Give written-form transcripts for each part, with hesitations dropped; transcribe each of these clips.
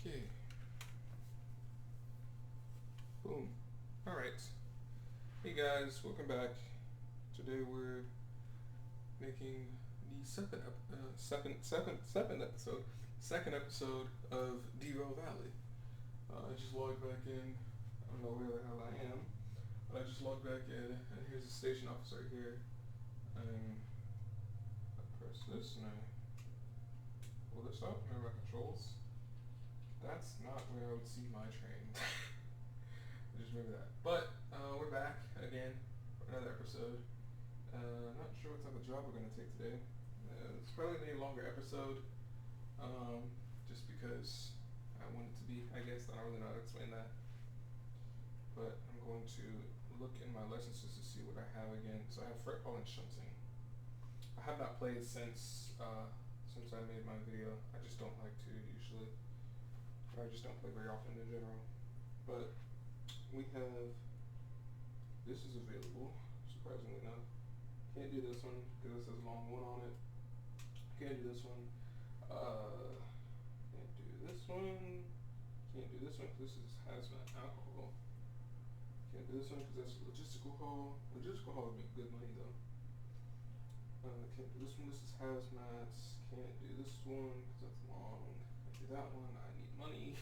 Okay. Boom. Alright. Hey guys, welcome back. Today we're making the second episode of Derail Valley. I just logged back in. I don't know where the hell I am, but I just logged back in, and here's the station officer here. And I press this, and I pull this up. Remember my controls. That's not where I would see my train. Just remember that. But we're back again for another episode. Not sure what type of job we're going to take today. It's probably going to be a longer episode, just because I want it to be, I guess. I don't really know how to explain that. But I'm going to look in my licenses to see what I have again. So I have freight haul and shunting. I have not played since I made my video. I just don't like to usually. Or I just don't play very often in general. But we have, this is available, surprisingly enough. Can't do this one because it says long one on it. Can't do this one. Can't do this one. Can't do this one because this is hazmat alcohol. Can't do this one because that's logistical haul. Logistical haul would make good money though. Can't do this one. This is hazmat. Can't do this one because that's long. Can't do that one. I need money.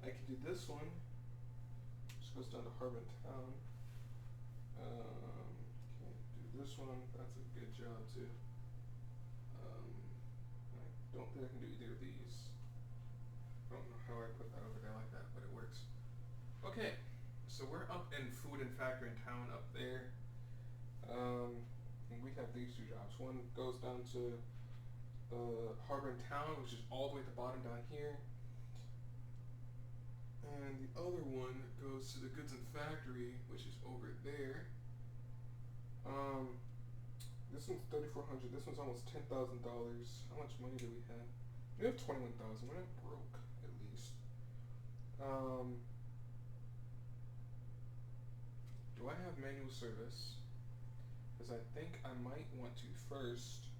I can do this one. Just goes down to Harbor Town. Can't do this one. That's a good job too. I don't think I can do either of these. I don't know how I put that over there like that, but it works. Okay, so we're up in Food and Factory in Town up there. And we have these two jobs. One goes down to Harbor in Town, which is all the way at the bottom down here. And the other one goes to the Goods and Factory, which is over there. This one's $3,400. This one's almost $10,000. How much money do we have? We have 21,000. We're not broke, at least. Do I have manual service? Because I think I might want to first.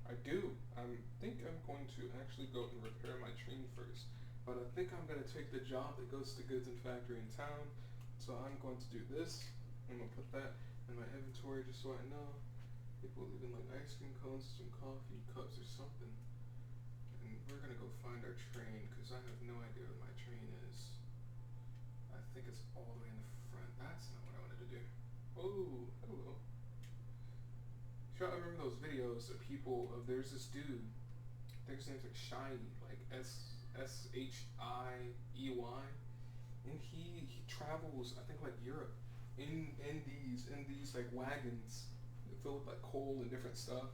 I do. I think I'm going to actually go and repair my train first. But I think I'm going to take the job that goes to Goods and Factory in Town. So I'm going to do this. I'm going to put that in my inventory just so I know. People leaving like ice cream cones, some coffee cups or something. And we're going to go find our train because I have no idea where my train is. I think it's all the way in the front. That's not what I wanted to do. Oh, hello. I remember those videos of people there's this dude, I think his name's like Shiny, like Shiey, and he travels I think like Europe in these like wagons filled with like coal and different stuff.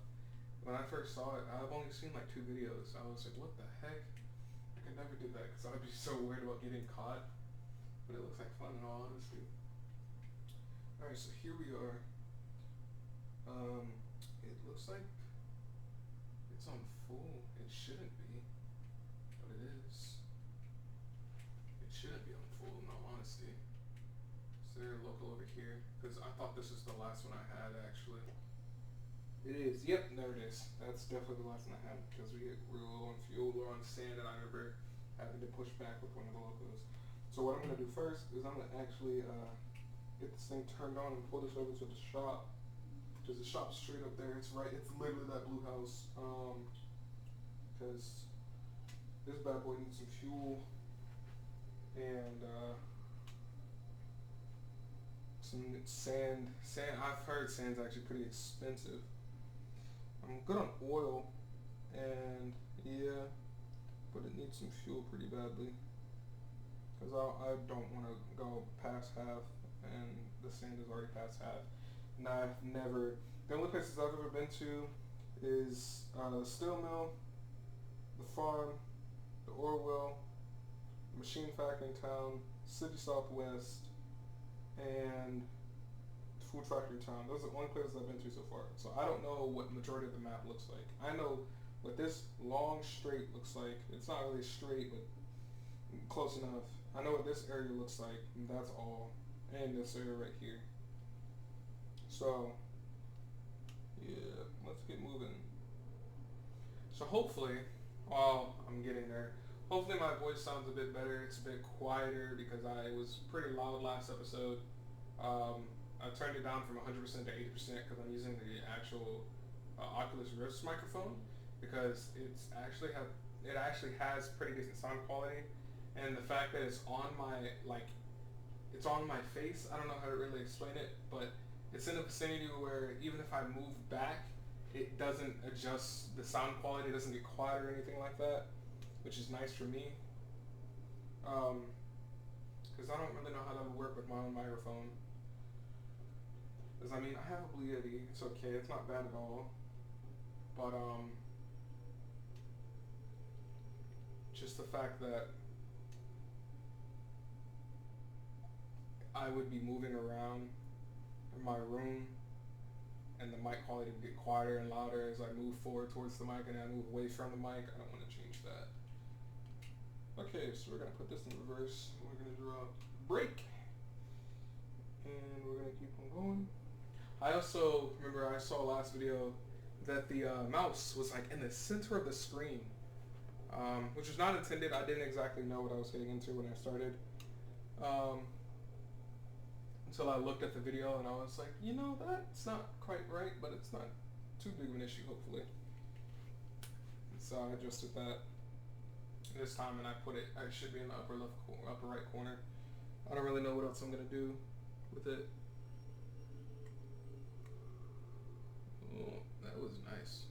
When I first saw it, I've only seen like 2 videos. I was like, what the heck? I could never do that because I would be so worried about getting caught. But it looks like fun in all honesty. Alright, so here we are. It looks like it's on full. It shouldn't be, but it is. It shouldn't be on full in all honesty. Is there a local over here? Because I thought this was the last one I had actually. It is. Yep, there it is. That's definitely the last one I had because we're low on fuel, low on sand, and I remember having to push back with one of the locals. So what I'm gonna do first is I'm gonna actually get this thing turned on and pull this over to the shop. Because the shop's straight up there. It's literally that blue house. Because this bad boy needs some fuel and some sand. I've heard sand's actually pretty expensive. I'm good on oil, and yeah, but it needs some fuel pretty badly. Because I don't want to go past half, and the sand is already past half. And I've never, the only places I've ever been to is the steel mill, the farm, the ore well, the machine factory in town, City Southwest, and the food factory in town. Those are the only places I've been to so far. So I don't know what the majority of the map looks like. I know what this long straight looks like. It's not really straight, but close enough. I know what this area looks like, and that's all. And this area right here. So, yeah, let's get moving. So hopefully, while I'm getting there, hopefully my voice sounds a bit better. It's a bit quieter because I was pretty loud last episode. I turned it down from 100% to 80% because I'm using the actual Oculus Rift microphone because it actually has pretty decent sound quality, and the fact that it's on my it's on my face. I don't know how to really explain it, but it's in a vicinity where even if I move back, it doesn't adjust the sound quality. It doesn't get quiet or anything like that, which is nice for me. Because I don't really know how that would work with my own microphone. Because I mean, I have a Blue Yeti. It's okay. It's not bad at all. But just the fact that I would be moving around in my room, and the mic quality would get quieter and louder as I move forward towards the mic and I move away from the mic. I don't want to change that. Okay, so we're gonna put this in reverse. We're gonna draw break, and we're gonna keep on going. I also remember I saw last video that the mouse was like in the center of the screen, which was not intended. I didn't exactly know what I was getting into when I started. Until I looked at the video and I was like, you know, that's not quite right, but it's not too big of an issue, hopefully. So I adjusted that this time, and I put it. It should be in the upper right corner. I don't really know what else I'm gonna do with it. Oh, that was nice.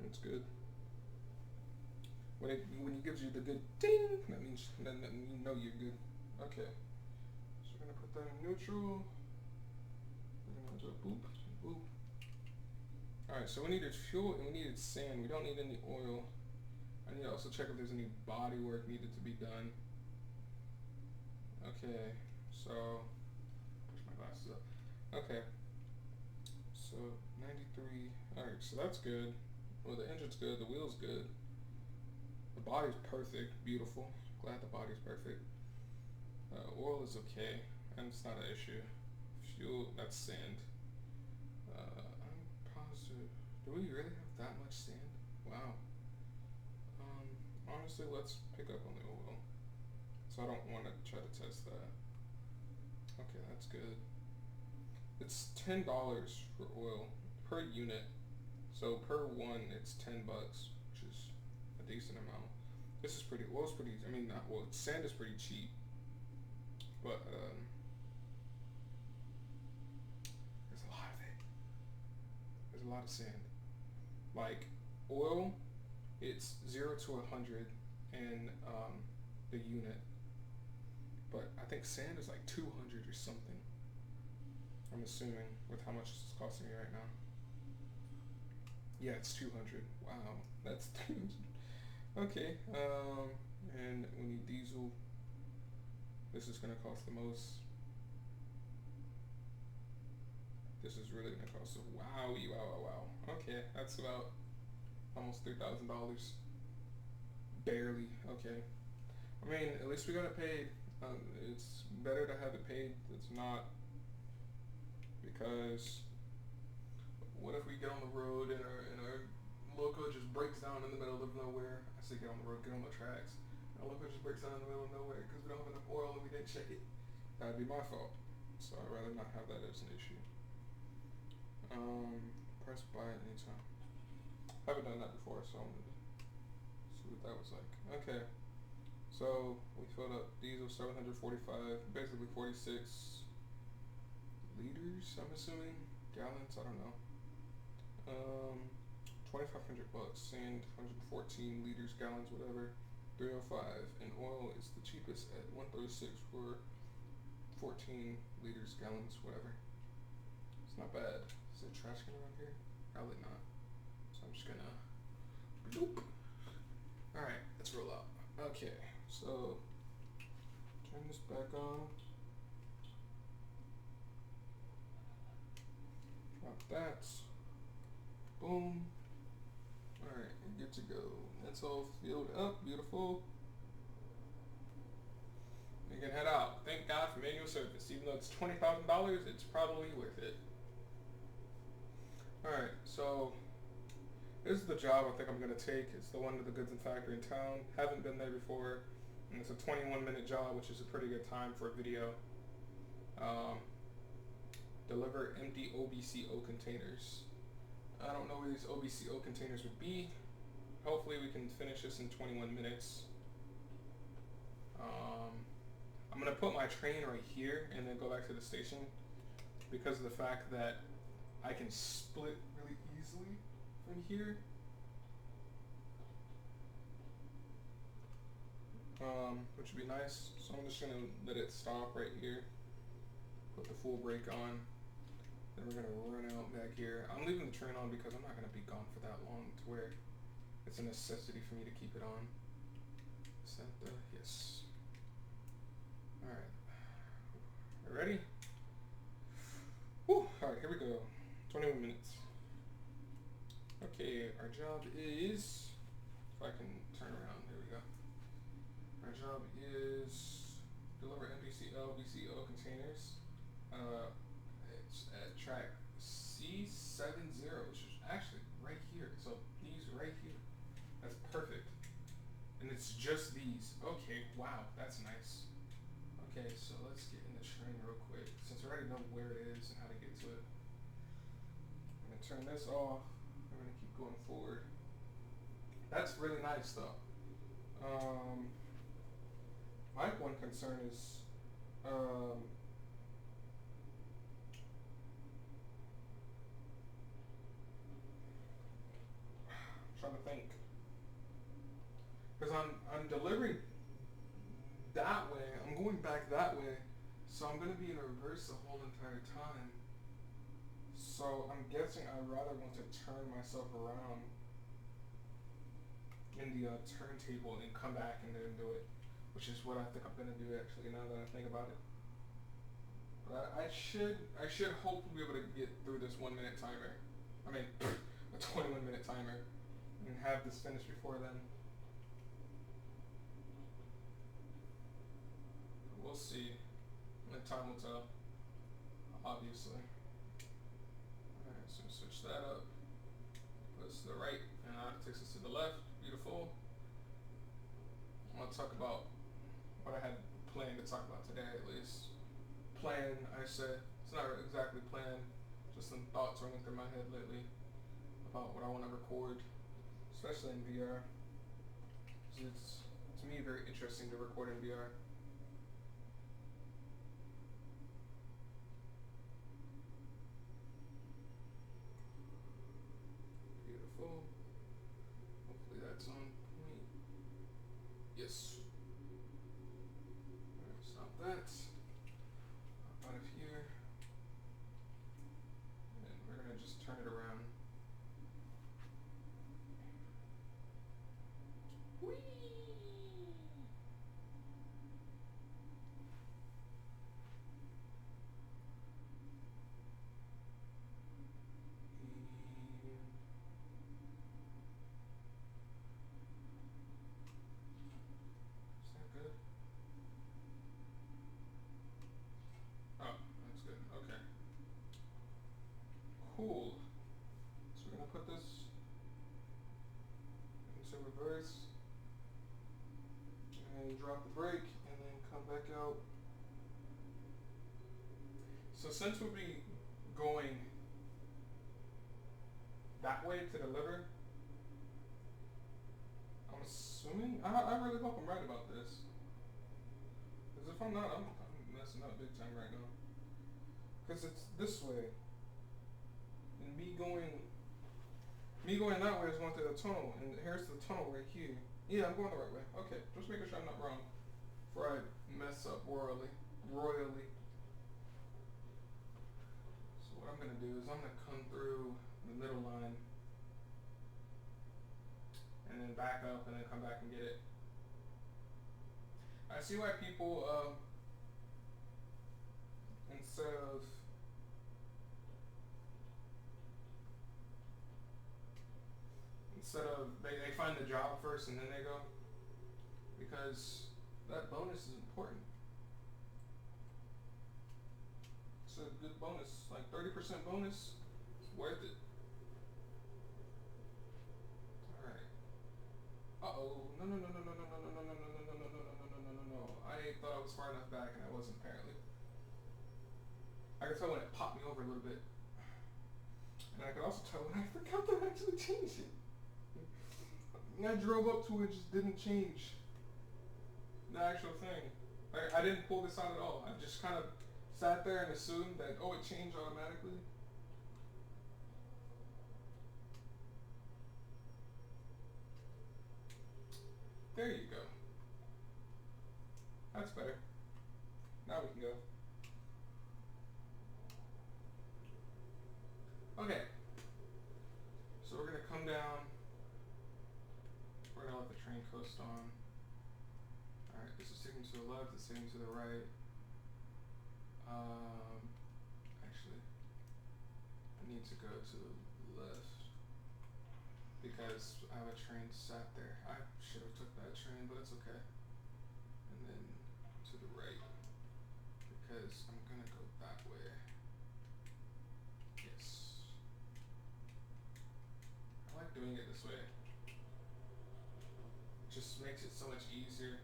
That's good. When it gives you the good ding, that means you know you're good. Okay. So we're gonna put that in neutral. We're gonna do a boop, boop. All right. So we needed fuel and we needed sand. We don't need any oil. I need to also check if there's any body work needed to be done. Okay. So push my glasses up. Okay. So 93. All right. So that's good. Well, the engine's good. The wheel's good. The body's perfect. Beautiful. Glad the body's perfect. Oil is okay, and it's not an issue. Fuel, that's sand. I'm positive. Do we really have that much sand? Wow. Honestly, let's pick up on the oil. So I don't want to try to test that. Okay, that's good. It's $10 for oil per unit. So per one, it's $10, which is a decent amount. This is pretty. Oil's pretty. I mean, not oil. Sand is pretty cheap, but there's a lot of it. There's a lot of sand. Like oil, it's 0 to 100 in the unit, but I think sand is like 200 or something. I'm assuming with how much this is costing me right now. Yeah, it's 200. Wow, that's 300. Okay, and we need diesel. This is gonna cost the most. This is really gonna cost wow. Okay, that's about almost $3,000. Barely. Okay. I mean, at least we got it paid. It's better to have it paid. It's not, because what if we get on the road and our loco just breaks down in the middle of nowhere? I say get on the road, get on the tracks. Our loco just breaks down in the middle of nowhere because we don't have enough oil and we didn't check it. That'd be my fault. So I'd rather not have that as an issue. Press buy at any time. I haven't done that before, so I'm gonna see what that was like. Okay. So we filled up diesel 745, basically 46 liters, I'm assuming. Gallons, I don't know. $2,500, sand 114 liters, gallons, whatever. 305, and oil is the cheapest at 136 for 14 liters, gallons, whatever. It's not bad. Is there trash can around here? Probably not. So I'm just gonna bloop. Alright, let's roll out. Okay, so turn this back on. Drop that. Boom. Alright, we're good to go. That's all filled up. Beautiful. We can head out. Thank God for manual service. Even though it's $20,000, it's probably worth it. Alright, so This is the job I think I'm gonna take. It's the one to the goods and factory in town. Haven't been there before, and it's a 21-minute job, which is a pretty good time for a video. Deliver empty OBCO containers. I don't know where these OBCO containers would be. Hopefully we can finish this in 21 minutes. I'm gonna put my train right here and then go back to the station because of the fact that I can split really easily from here. Which would be nice. So I'm just gonna let it stop right here. Put the full brake on. Then we're gonna run out back here. I'm leaving the train on because I'm not gonna be gone for that long to where it's a necessity for me to keep it on. Is that the yes? Alright. Ready? Whew. Alright, here we go. 21 minutes. Okay, our job is, if I can turn around, there we go. Our job is deliver NBCL, BCO containers. It's at track C70, which is actually right here. So these right here. That's perfect. And it's just these. Okay, wow, that's nice. Okay, so let's get in the train real quick. Since I already know where it is and how to get to it. I'm gonna turn this off. I'm gonna keep going forward. That's really nice though. My one concern is I'm trying to think. Because I'm delivering that way. I'm going back that way. So I'm gonna be in reverse the whole entire time. So I'm guessing I'd rather want to turn myself around in the turntable and come back and then do it, which is what I think I'm gonna do actually now that I think about it. But I should hopefully be able to get through this 1 minute timer. I mean, a 21-minute timer, and have this finished before then. We'll see. Only time will tell. Obviously. Alright, so switch that up. Put us to the right, and now it takes us to the left. Beautiful. I'm gonna talk about what I had planned to talk about today, at least. Plan, I said. It's not exactly planned. Just some thoughts running through my head lately about what I want to record, especially in VR. It's to me very interesting to record in VR. Beautiful. Hopefully that's on point. Yes. Alright, stop that. Hop out of here. And we're gonna just turn it around. Whee! Is that good? Oh, that's good. Okay. Cool. So we're gonna put this into reverse and drop the brake and then come back out. So since we'll be going that way to deliver, I'm assuming, I really hope I'm right about this. Because if I'm not, I'm messing up big time right now. Because it's this way. And me going that way is going through the tunnel. And here's the tunnel right here. Yeah, I'm going the right way. Okay, just making sure I'm not wrong before I mess up royally. So what I'm gonna do is I'm gonna come through the middle line and then back up and then come back and get it. I see why people instead of they find the job first and then they go, because that bonus is important. It's a good bonus, like 30% bonus. It's worth it. Oh, no, no, no, no, no, no, no, no, no, no, no, no, no, no, no, no, no, no, no. I thought I was far enough back and I wasn't apparently. I could tell when it popped me over a little bit. And I could also tell when I forgot to actually change it. And I drove up to it, just didn't change the actual thing. I didn't pull this out at all. I just kind of sat there and assumed that, oh, it changed automatically. There you go. That's better. Now we can go. Okay. So we're gonna come down. We're gonna let the train coast on. Alright, this is taking to the left, it's taking to the right. Actually, I need to go to the left because I have a train sat there. I should have took that train, but it's okay. And then to the right because I'm gonna go that way. Yes. I like doing it this way. It just makes it so much easier.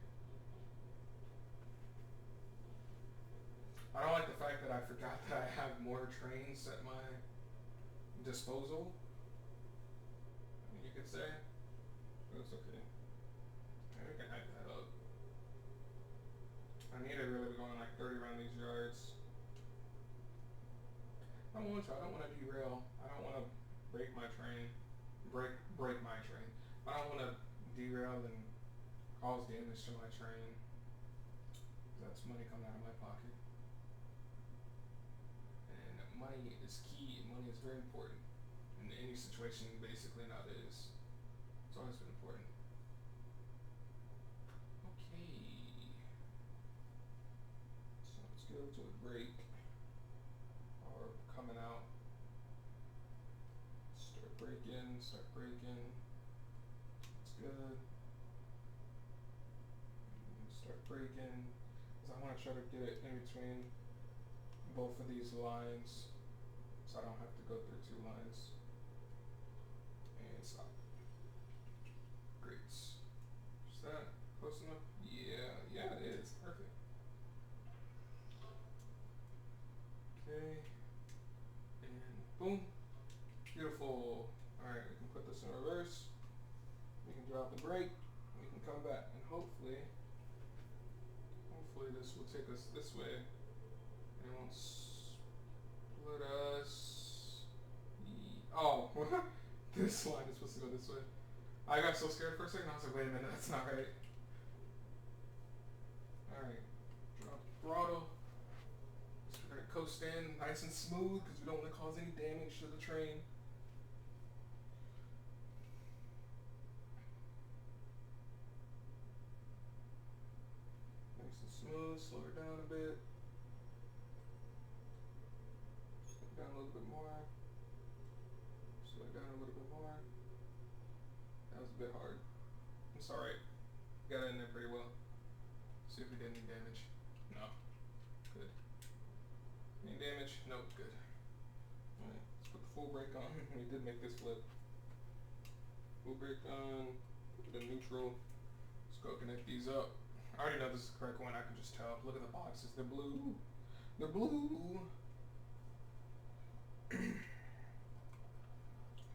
I don't like the fact that I forgot that I have more trains at my disposal. I mean, you could say, but it's okay. We can hype that up. I need to really be going like 30 around these yards. I don't want to. I don't want to derail. I don't want to break my train. Break my train. I don't want to derail and cause damage to my train. That's money coming out of my pocket. And money is key. Money is very important in any situation, basically nowadays. It's always been important. Okay. So let's go to a break. Or coming out. Start breaking. It's good. Start breaking. Because I want to try to get it in between both of these lines. So I don't have to go through two lines. And stop. Great. Is that close enough? Yeah, it is. Perfect. Okay. And boom. Beautiful. Alright, we can put this in reverse. We can drop the brake. We can come back and hopefully this will take us this way. And it won't split us. Oh, this line is supposed to go this way. I got so scared for a second. I was like, wait a minute, that's not right. Alright, drop the throttle. So we're gonna coast in nice and smooth because we don't want to cause any damage to the train. Nice and smooth, slow her down a bit. Slow it down a little bit more. Slow it down a little bit more. That was a bit hard. It's alright. Got it in there pretty well. See if we did any damage. No. Good. Any damage? Nope. Good. Alright, let's put the full brake on. We did make this flip. Full brake on. Put it in neutral. Let's go connect these up. I already know this is the correct one. I can just tell. Look at the boxes. They're blue. They're blue.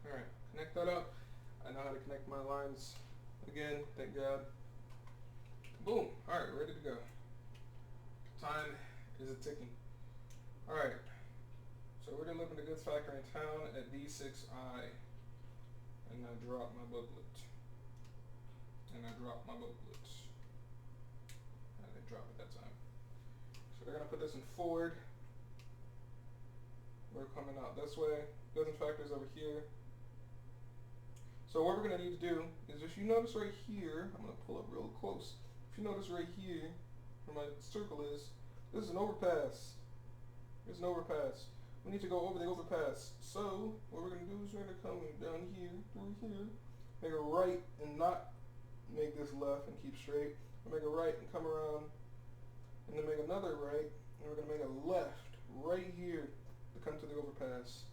Alright, connect that up. I know how to connect my lines again, thank God. Boom. Alright, ready to go. Time is a ticking. Alright. So we're delivering the goods factory in town at D6I. And I drop my booklet. I didn't drop it that time. So they're gonna put this in forward. We're coming out this way. Goods and factories over here. So what we're going to need to do is, if you notice right here, I'm going to pull up real close. If you notice right here, where my circle is, this is an overpass. There's an overpass. We need to go over the overpass. So what we're going to do is we're going to come down here, through here, make a right and not make this left and keep straight. We'll make a right and come around, and then make another right, and we're going to make a left right here to come to the overpass.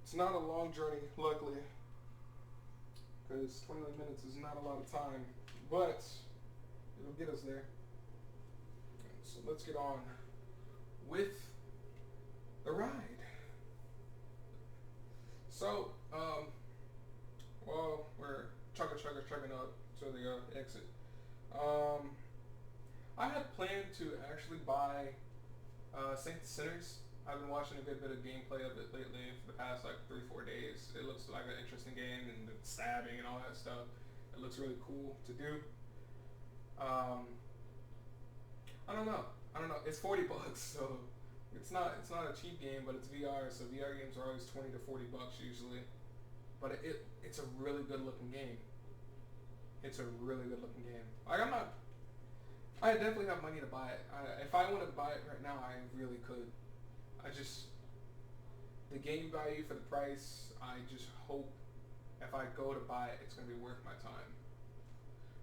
It's not a long journey, luckily, because 21 minutes is not a lot of time, but it'll get us there. So let's get on with the ride. So, well, we're chugging up to the exit. I had planned to actually buy Saints Sinners. I've been watching a good bit of gameplay of it lately for the past like 3-4 days. It looks like an interesting game, and the stabbing and all that stuff. It looks really cool to do. I don't know. It's $40, so it's not a cheap game, but it's VR. So VR games are always $20 to $40 usually. But it's a really good looking game. It's a really good looking game. Like I definitely have money to buy it. If I want to buy it right now, I really could. The game value for the price, I just hope if I go to buy it, it's going to be worth my time.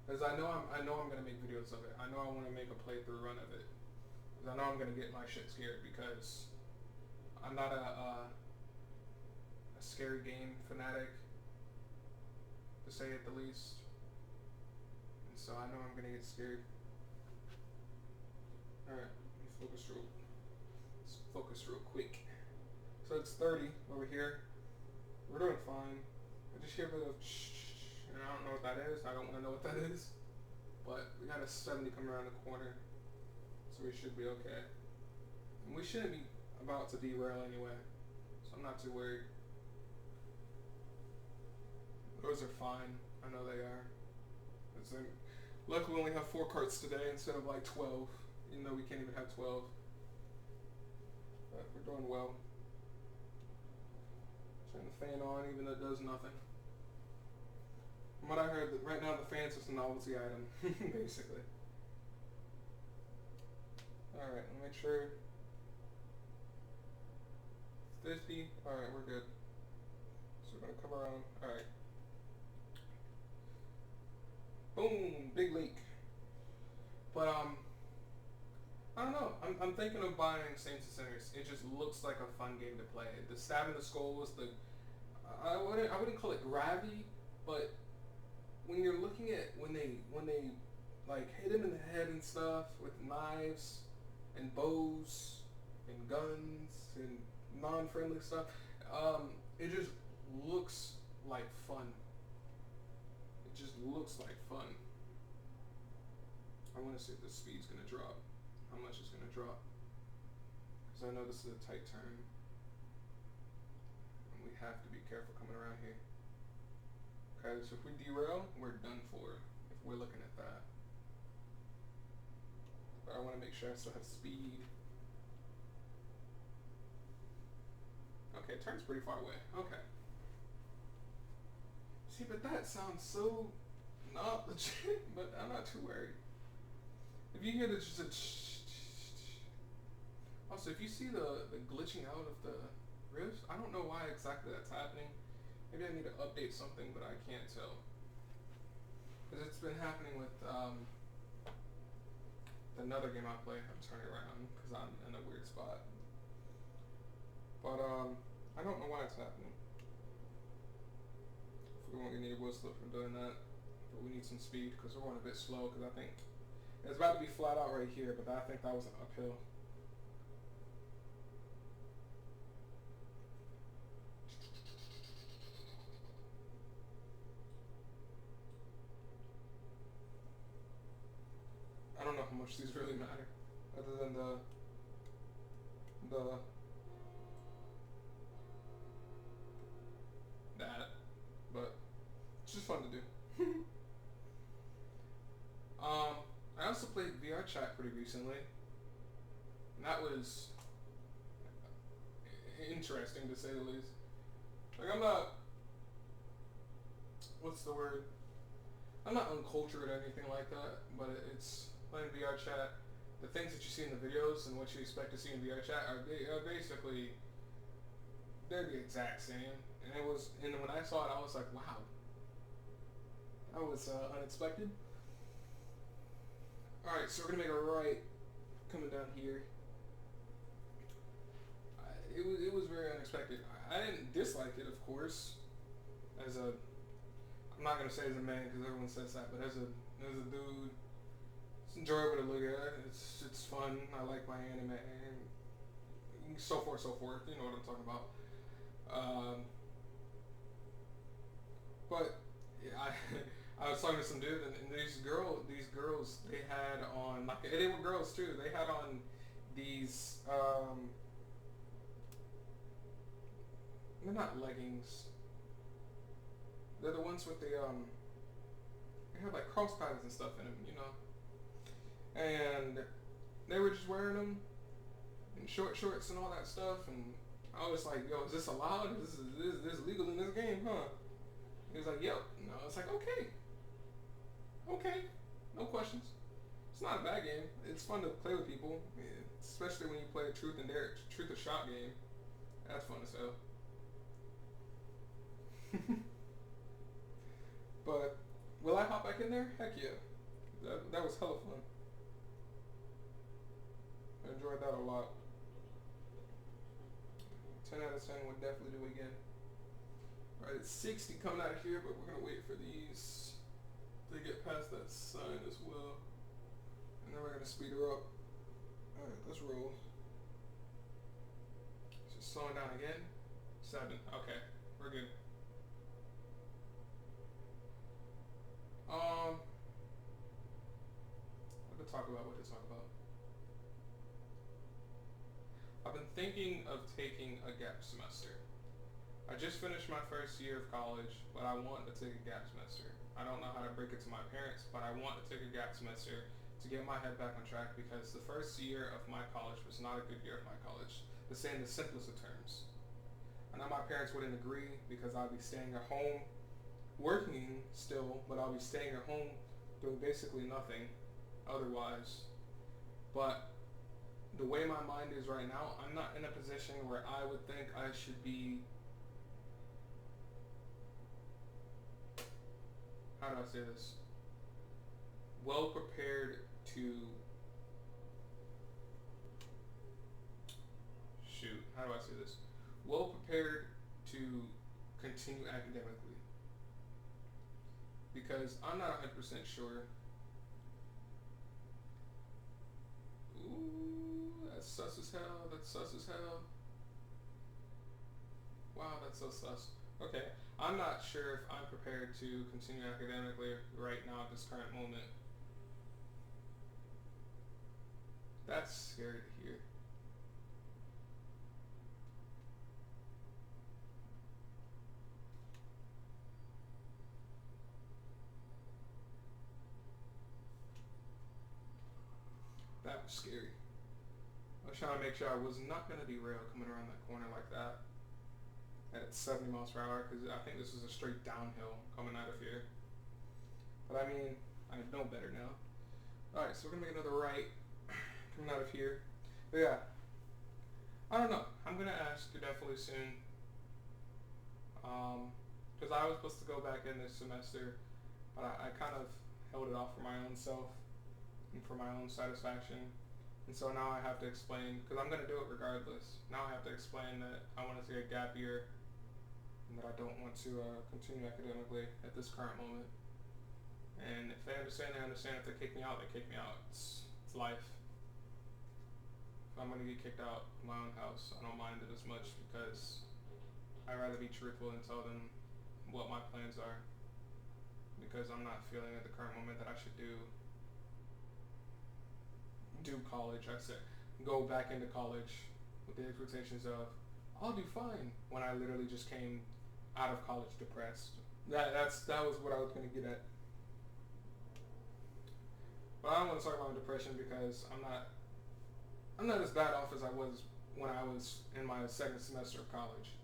Because I know I'm going to make videos of it. I know I want to make a playthrough run of it. Because I know I'm going to get my shit scared, because I'm not a scary game fanatic, to say it the least. And so I know I'm going to get scared. Alright, let me focus real quick. So it's 30 over here. We're doing fine. I just hear a bit of shh, and I don't know what that is. I don't want to know what that is. But we got a 70 coming around the corner, so we should be okay. And we shouldn't be about to derail anyway, so I'm not too worried. Those are fine. I know they are. Luckily we only have 4 carts today instead of like 12. Even though we can't even have 12. But we're doing well. Turn the fan on even though it does nothing. From what I heard, right now the fan's just a novelty item, basically. Alright, let me make sure. 50. Alright, we're good. So we're gonna come around. Alright. Boom! Big leak. But I don't know. I'm thinking of buying Saints and Sinners. It just looks like a fun game to play. The stab in the skull was I wouldn't call it gravity, but when you're looking at when they like hit him in the head and stuff with knives and bows and guns and non-friendly stuff, it just looks like fun. It just looks like fun. I want to see if the speed's gonna drop. How much it's gonna drop? Because I know this is a tight turn, and we have to be careful coming around here. Okay, so if we derail, we're done for. If we're looking at that, but I want to make sure I still have speed. Okay, it turns pretty far away. Okay. See, but that sounds so not legit. But I'm not too worried. If you hear just a also, if you see the glitching out of the rifts, I don't know why exactly that's happening. Maybe I need to update something, but I can't tell. Because it's been happening with another game I play. I'm turning around because I'm in a weird spot. But I don't know why it's happening. We won't get any wood slip from doing that. But we need some speed because we're going a bit slow, because I think it's about to be flat out right here, but I think that was an uphill. I don't know how much these really matter, other than that, but it's just fun to do. I also played VR chat pretty recently, and that was interesting to say the least. Like, I'm not, what's the word? I'm not uncultured or anything like that, but it's playing VR chat. The things that you see in the videos and what you expect to see in VR chat are basically, they're the exact same. And when I saw it, I was like, wow, that was unexpected. Alright, so we're gonna make a right coming down here. It was very unexpected. I didn't dislike it, of course. I'm not gonna say as a man because everyone says that, but as a dude, it's enjoyable to look at. It's fun. I like my anime and so forth, so forth. You know what I'm talking about. Um, but yeah, I was talking to some dude, and these girls, they had on like they were girls too. They had on these they're not leggings. They're the ones with the they have like cross patterns and stuff in them, you know. And they were just wearing them and short shorts and all that stuff. And I was like, yo, is this allowed? Is this legal in this game, huh? He was like, yep. And I was like, okay, no questions. It's not a bad game. It's fun to play with people, especially when you play a truth or shot game. That's fun as hell. But will I hop back in there? Heck yeah. That was hella fun. I enjoyed that a lot. 10 out of 10 would definitely do it again. Alright, it's 60 coming out of here, but we're gonna wait for these to get past that sign as well. And then we're gonna speed her up. Alright, let's roll. Just slowing down again. 7. Okay, we're good. What to talk about. I've been thinking of taking a gap semester. I just finished my first year of college, but I want to take a gap semester. I don't know how to break it to my parents, but I want to take a gap semester to get my head back on track because the first year of my college was not a good year of my college, to say in the simplest of terms. I know my parents wouldn't agree because I'll be staying at home, working still, but I'll be staying at home doing basically nothing otherwise. But the way my mind is right now, I'm not in a position where I would think I should be, how do I say this, well prepared to, how do I say this, well prepared to continue academically. Because I'm not 100% sure. Ooh, that's sus as hell. Wow, that's so sus. Okay, I'm not sure if I'm prepared to continue academically right now at this current moment. That's scary to hear. That was scary. I was trying to make sure I was not going to derail coming around that corner like that at 70 miles per hour because I think this is a straight downhill coming out of here. But I mean, I know better now. Alright, so we're going to make another right coming out of here. But yeah, I don't know. I'm going to ask you definitely soon. Because I was supposed to go back in this semester, but I kind of held it off for my own self and for my own satisfaction. And so now I have to explain, because I'm going to do it regardless. Now I have to explain that I want to take a gap year and that I don't want to continue academically at this current moment. And if they understand, they understand. If they kick me out, they kick me out. It's life. If I'm going to get kicked out of my own house, I don't mind it as much because I'd rather be truthful and tell them what my plans are. Because I'm not feeling at the current moment that I should do college. I said go back into college with the expectations of I'll do fine when I literally just came out of college depressed. That was what I was going to get at. But I don't want to talk about depression because I'm not as bad off as I was when I was in my second semester of college.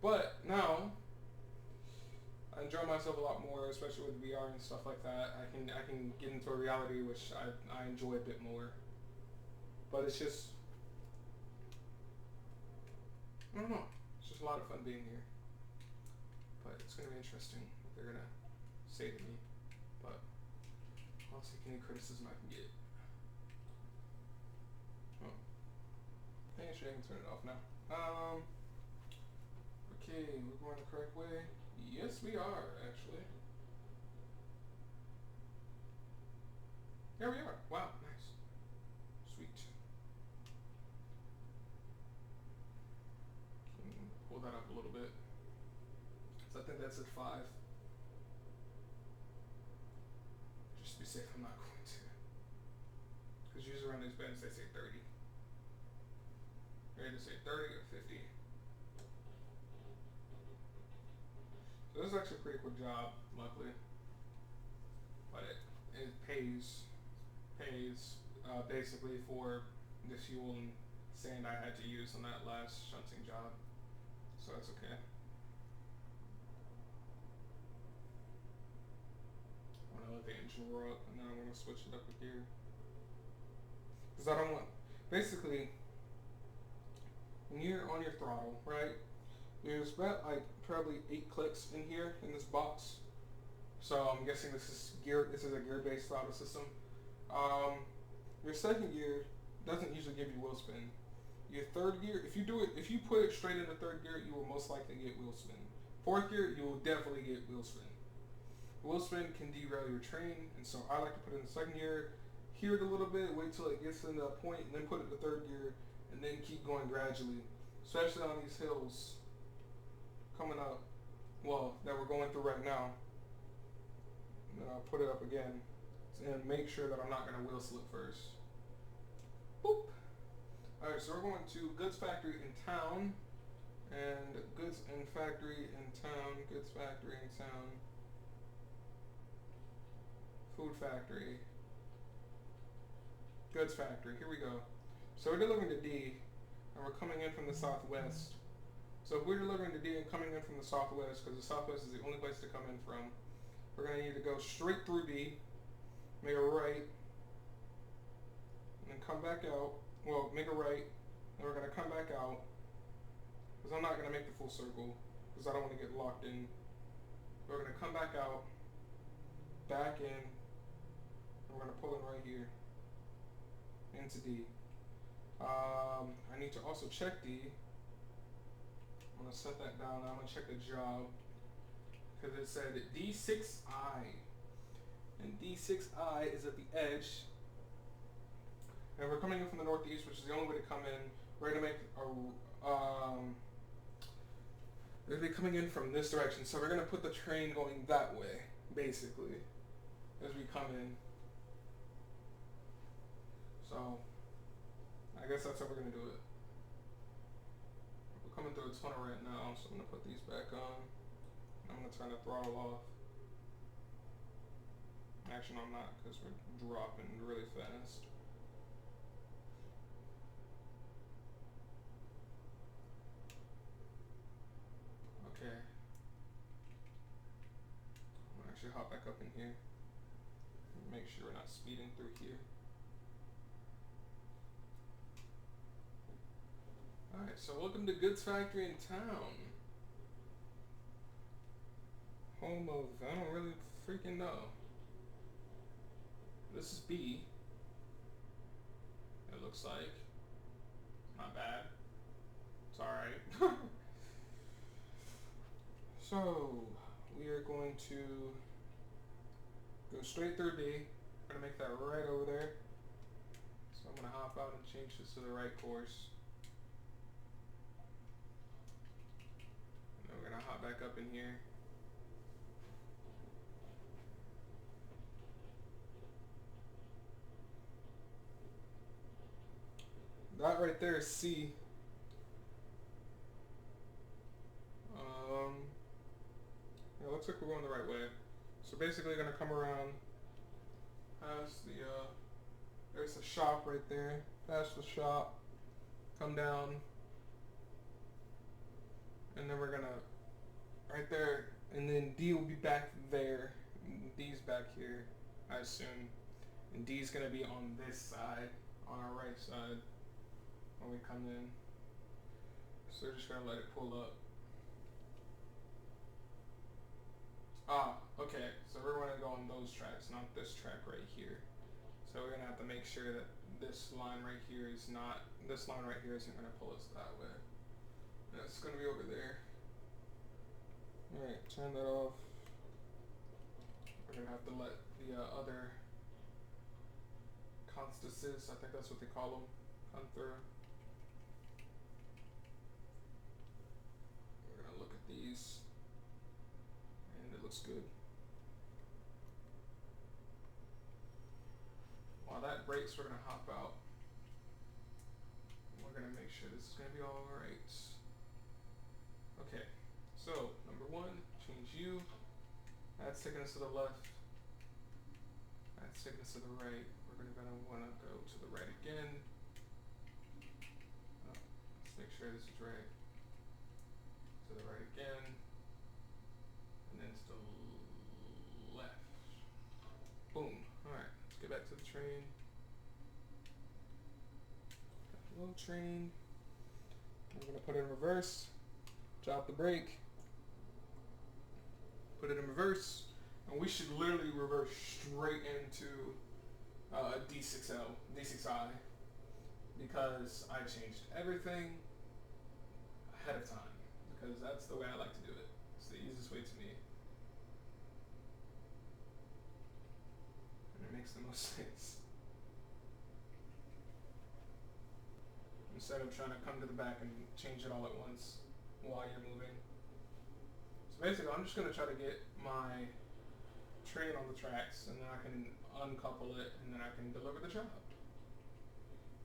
But now I enjoy myself a lot more, especially with VR and stuff like that. I can get into a reality which I enjoy a bit more. But it's just, I don't know. It's just a lot of fun being here. But it's going to be interesting what they're going to say to me. But I'll take any criticism I can get. Oh. I think I should even turn it off now. Okay, we're going the correct way. Yes, we are, actually. There we are. Wow, nice. Sweet. Can pull that up a little bit. So I think that's at 5. Just to be safe, I'm not going to. Because usually around these bends they say 30. They either say 30 or 50. So this is actually a pretty quick job, luckily. But it pays basically for the fuel and sand I had to use on that last shunting job. So that's okay. I'm gonna let the engine roar up and then I'm gonna switch it up here. Because I don't want, basically, when you're on your throttle, right? There's about like probably 8 clicks in here in this box. So I'm guessing this is a gear-based throttle system. Your second gear doesn't usually give you wheel spin. Your third gear, if you put it straight into third gear, you will most likely get wheel spin. Fourth gear, you will definitely get wheel spin. Wheel spin can derail your train, and so I like to put it in the second gear, hear it a little bit, wait till it gets into a point, and then put it in the third gear, and then keep going gradually. Especially on these hills coming up, well, that we're going through right now. And then I'll put it up again and make sure that I'm not going to wheel slip first. Boop. Alright, so we're going to Goods Factory in town. And Goods and Factory in town. Goods Factory in town. Food Factory. Goods Factory. Here we go. So we're delivering to D. And we're coming in from the southwest. So if we're delivering to D and coming in from the southwest, because the southwest is the only place to come in from, we're going to need to go straight through D, make a right, and then come back out. Well, make a right, and we're going to come back out, because I'm not going to make the full circle, because I don't want to get locked in. We're going to come back out, back in, and we're going to pull in right here, into D. I need to also check D. I'm going to set that down. I'm going to check the job. Because it said D6I. And D6I is at the edge. And we're coming in from the northeast, which is the only way to come in. We're going to make a... we're going to be coming in from this direction. So we're going to put the train going that way, basically, as we come in. So, I guess that's how we're going to do it. Coming through a tunnel right now, so I'm going to put these back on. I'm going to turn the throttle off. Actually, no, I'm not, because we're dropping really fast. Okay. I'm going to actually hop back up in here. Make sure we're not speeding through here. Alright, so welcome to Goods Factory in town. Home of, I don't really freaking know. This is B. It looks like. Not bad. It's alright. So, we are going to go straight through D. We're going to make that right over there. So I'm going to hop out and change this to the right course. We're going to hop back up in here. That right there is C. Yeah, looks like we're going the right way. So basically going to come around past the, there's the shop right there. Past the shop. Come down. And then we're going to right there, and then D will be back there, and D's back here, I assume, and D's gonna be on this side, on our right side, when we come in. So we're just gonna let it pull up. Okay, so we're gonna go on those tracks, not this track right here. So we're gonna have to make sure that this line right here isn't gonna pull us that way. And it's gonna be over there. Alright, turn that off. We're gonna have to let the other constances, I think that's what they call them, come through. We're gonna look at these, and it looks good. While that breaks, we're gonna hop out. And we're gonna make sure this is gonna be all right. Okay, so number one, change U. That's taking us to the left. That's taking us to the right. We're gonna wanna go to the right again. Oh, let's make sure this is right. To the right again. And then to the left. Boom. Alright, let's get back to the train. Got the little train. We're gonna put it in reverse. Drop the brake. Put it in reverse. And we should literally reverse straight into D6L, D6I, because I changed everything ahead of time, because that's the way I like to do it. It's the easiest way to me. And it makes the most sense. Instead of trying to come to the back and change it all at once while you're moving. So basically, I'm just going to try to get my train on the tracks, and then I can uncouple it, and then I can deliver the job.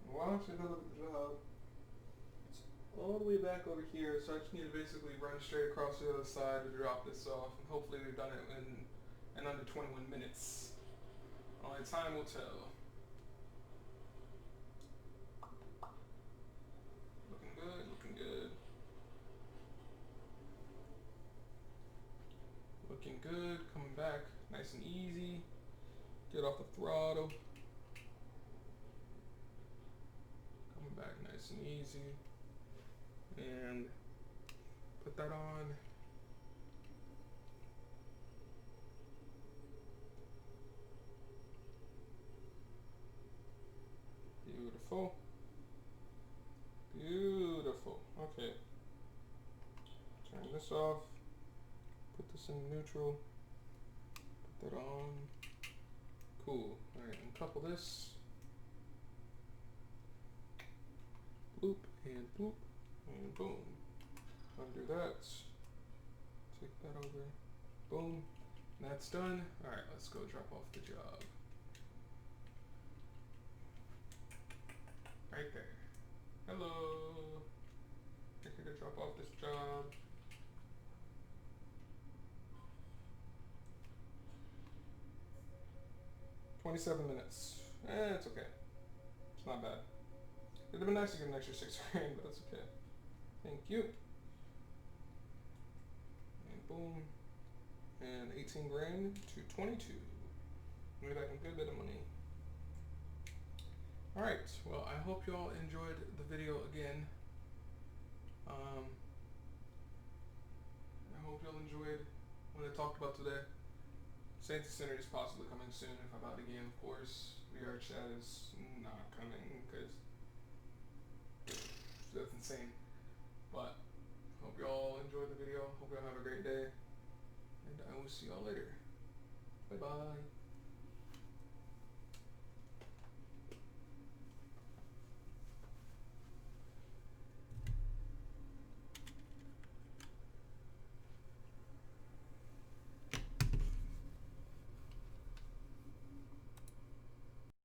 Once I deliver the job, it's all the way back over here, so I just need to basically run straight across the other side to drop this off, and hopefully we've done it in under 21 minutes. Only time will tell. Looking good, looking good. Looking good, coming back nice and easy. Get off the throttle. Coming back nice and easy. And put that on. Beautiful. Beautiful. Okay. Turn this off. Put this in neutral. Put that on. Cool. Alright, uncouple this. Bloop and bloop and boom. Undo that. Take that over. Boom. That's done. Alright, let's go drop off the job. Right there. Hello. I'm here to drop off this job. $27 minutes. It's okay. It's not bad. It'd have been nice to get an extra $6 grand, but that's okay. Thank you. And boom. And 18 grand to 22. Made back a good bit of money. Alright, well, I hope you all enjoyed the video again. I hope y'all enjoyed what I talked about today. Santa Center is possibly coming soon if I buy the game, of course. VR chat is not coming because that's insane. But hope you all enjoyed the video. Hope you all have a great day. And I will see y'all later. Bye bye.